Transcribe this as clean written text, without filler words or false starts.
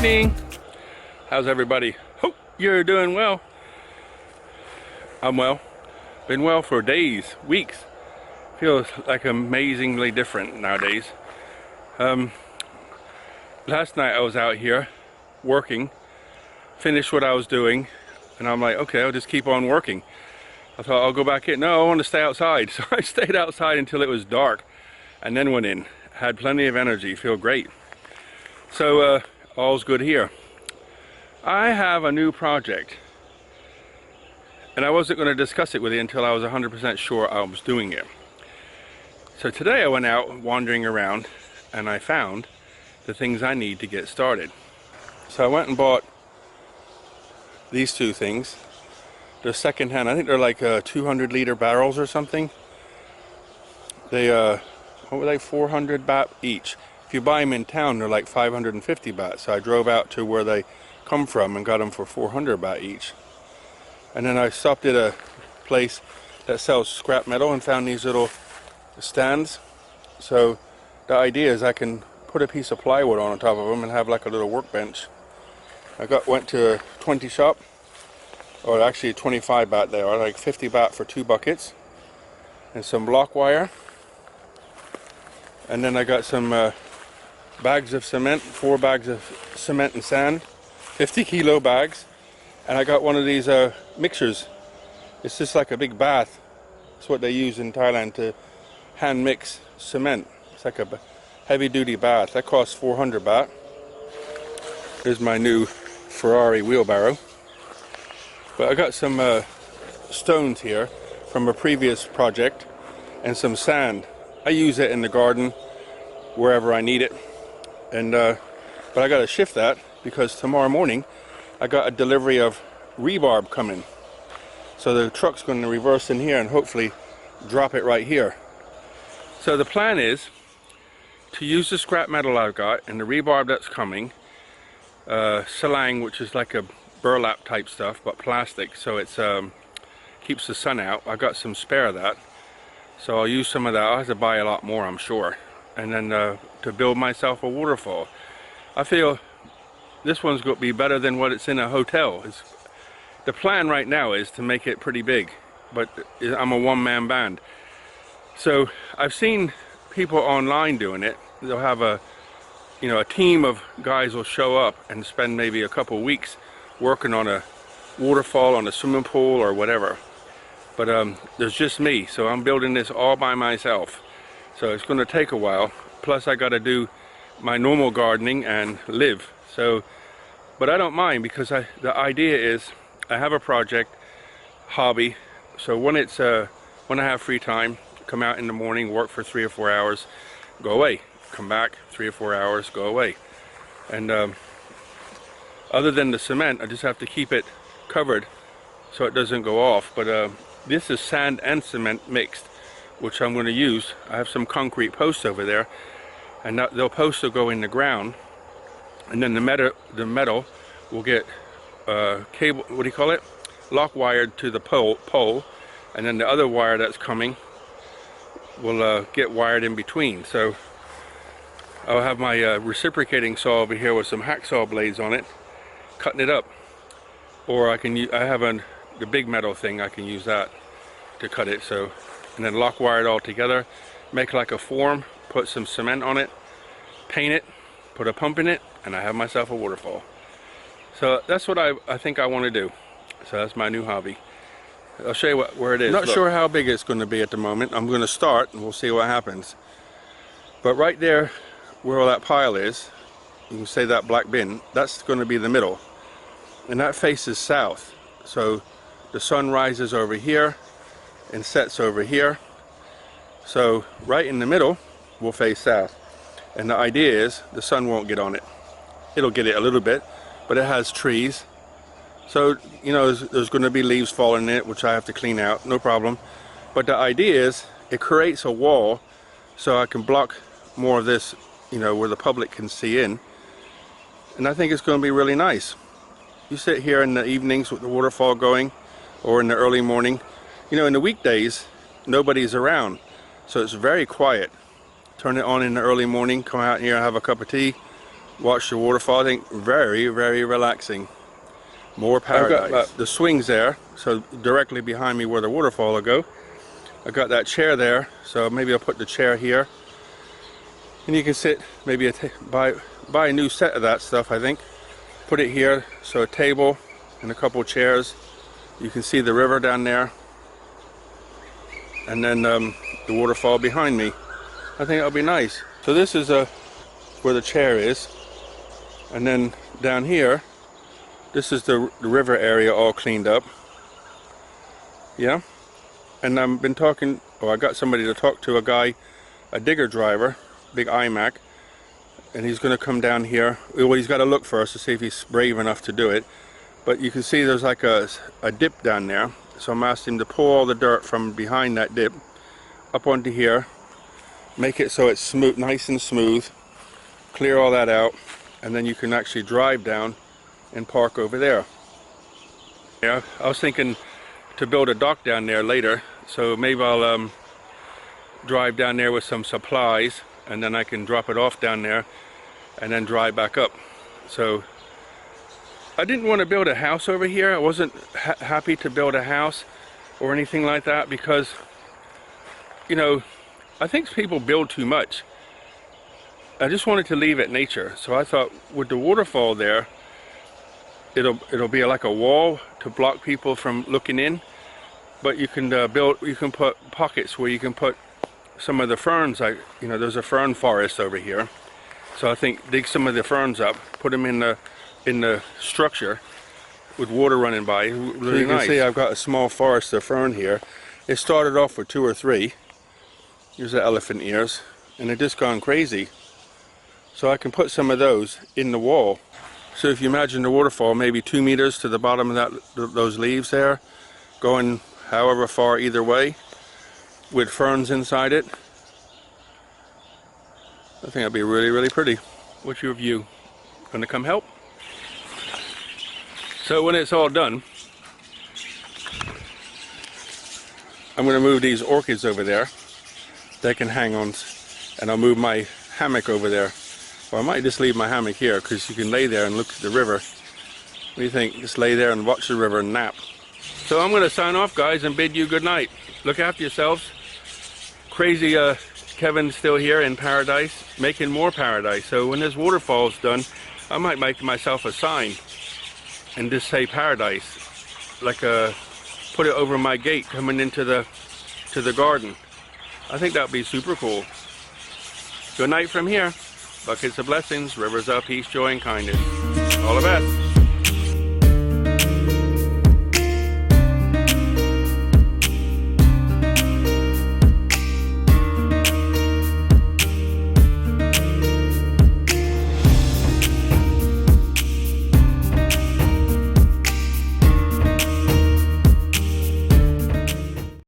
evening. How's everybody? Hope you're doing well. I'm well. Been well for days, weeks. Feels like amazingly different nowadays. Last night I was out here working, finished what I was doing, and I'm like, okay, I'll just keep on working. I thought I'll go back in. No, I want to stay outside. So I stayed outside until it was dark and then went in. Had plenty of energy, feel great. So all's good here. I have a new project, and I wasn't going to discuss it with you until I was 100% sure I was doing it. So today I went out wandering around and I found the things I need to get started. So I went and bought these two things. They're secondhand. I think they're like 200-liter barrels or something. They what were they, 400 baht each. If you buy them in town, they're like 550 baht. So I drove out to where they come from and got them for 400 baht each. And then I stopped at a place that sells scrap metal and found these little stands. So the idea is I can put a piece of plywood on top of them and have like a little workbench. I went to a 20 shop, or actually 25 baht they are, like 50 baht for 2 buckets and some block wire. And then I got some bags of cement, 4 bags of cement and sand, 50-kilo bags. And I got one of these mixers. It's just like a big bath. It's what they use in Thailand to hand mix cement. It's like a heavy-duty bath. That costs 400 baht. Here's my new Ferrari wheelbarrow. But I got some stones here from a previous project and some sand. I use it in the garden wherever I need it. And but I got to shift that because tomorrow morning I got a delivery of rebarb coming. So the truck's going to reverse in here and hopefully drop it right here. So the plan is to use the scrap metal I've got and the rebarb that's coming, selang, which is like a burlap type stuff but plastic, so it's keeps the sun out. I got some spare of that, so I'll use some of that. I'll have to buy a lot more, I'm sure. And then to build myself a waterfall. I feel this one's going to be better than what it's in a hotel. The plan right now is to make it pretty big, but I'm a one-man band. So I've seen people online doing it. They'll have a team of guys will show up and spend maybe a couple weeks working on a waterfall, on a swimming pool or whatever. But there's just me, so I'm building this all by myself. So it's going to take a while. Plus I got to do my normal gardening and live. So, but I don't mind because the idea is I have a project, hobby. So when I have free time, come out in the morning, work for 3 or 4 hours, go away, come back 3 or 4 hours, go away. And other than the cement, I just have to keep it covered so it doesn't go off. But this is sand and cement mixed, which I'm going to use. I have some concrete posts over there, and those posts will go in the ground, and then the metal will get cable, what do you call it, lock wired to the pole, and then the other wire that's coming will get wired in between. So I'll have my reciprocating saw over here with some hacksaw blades on it, cutting it up. Or I have the big metal thing, I can use that to cut it. So, and then lock wire it all together, make like a form, put some cement on it, paint it, put a pump in it, and I have myself a waterfall. So that's what I think I want to do. So that's my new hobby. I'll show you where it is. Not sure how big it's going to be at the moment. I'm going to start and we'll see what happens. But right there where all that pile is, you can say that black bin, that's going to be the middle. And that faces south. So the sun rises over here and sets over here. So right in the middle will face south. And the idea is the sun won't get on it. It'll get it a little bit, but it has trees. So, you know, there's going to be leaves falling in it, which I have to clean out, no problem. But the idea is it creates a wall so I can block more of this, you know, where the public can see in. And I think it's going to be really nice. You sit here in the evenings with the waterfall going, or in the early morning. You know, in the weekdays, nobody's around, so it's very quiet. Turn it on in the early morning, come out here, have a cup of tea, watch the waterfall. I think very, very relaxing. More paradise. I've got the swings there, so directly behind me where the waterfall will go. I got that chair there, so maybe I'll put the chair here. And you can sit, maybe buy a new set of that stuff, I think. Put it here, so a table and a couple chairs. You can see the river down there. And then the waterfall behind me. I think it'll be nice. So this is where the chair is. And then down here, this is the river area all cleaned up. Yeah. And I've been talking, I got somebody to talk to, a guy, a digger driver, big iMac. And he's going to come down here. Well, he's got to look first to see if he's brave enough to do it. But you can see there's like a dip down there. So I'm asking him to pull all the dirt from behind that dip up onto here. Make it so it's smooth, nice and smooth. Clear all that out. And then you can actually drive down and park over there. Yeah, I was thinking to build a dock down there later. So maybe I'll drive down there with some supplies. And then I can drop it off down there and then drive back up. So I didn't want to build a house over here. I wasn't happy to build a house or anything like that because, you know, I think people build too much. I just wanted to leave it nature. So I thought with the waterfall there, it'll be like a wall to block people from looking in. But you can you can put pockets where you can put some of the ferns. Like, you know, there's a fern forest over here. So I think dig some of the ferns up, put them in the structure with water running by. Really so you can see I've got a small forest of fern here. It started off with 2 or 3. Here's the elephant ears, and they've just gone crazy. So I can put some of those in the wall. So if you imagine the waterfall, maybe 2 meters to the bottom of those leaves there, going however far either way, with ferns inside it. I think that'd be really, really pretty. What's your view? Gonna come help? So when it's all done, I'm gonna move these orchids over there. They can hang on, and I'll move my hammock over there. Or I might just leave my hammock here because you can lay there and look at the river. What do you think? Just lay there and watch the river and nap. So I'm gonna sign off, guys, and bid you good night. Look after yourselves. Crazy Kevin's still here in paradise, making more paradise. So when this waterfall's done, I might make myself a sign and just say paradise, like put it over my gate coming into the garden. I think that'd be super cool. Good night from here. Buckets of blessings, rivers of peace, joy, and kindness. All the best.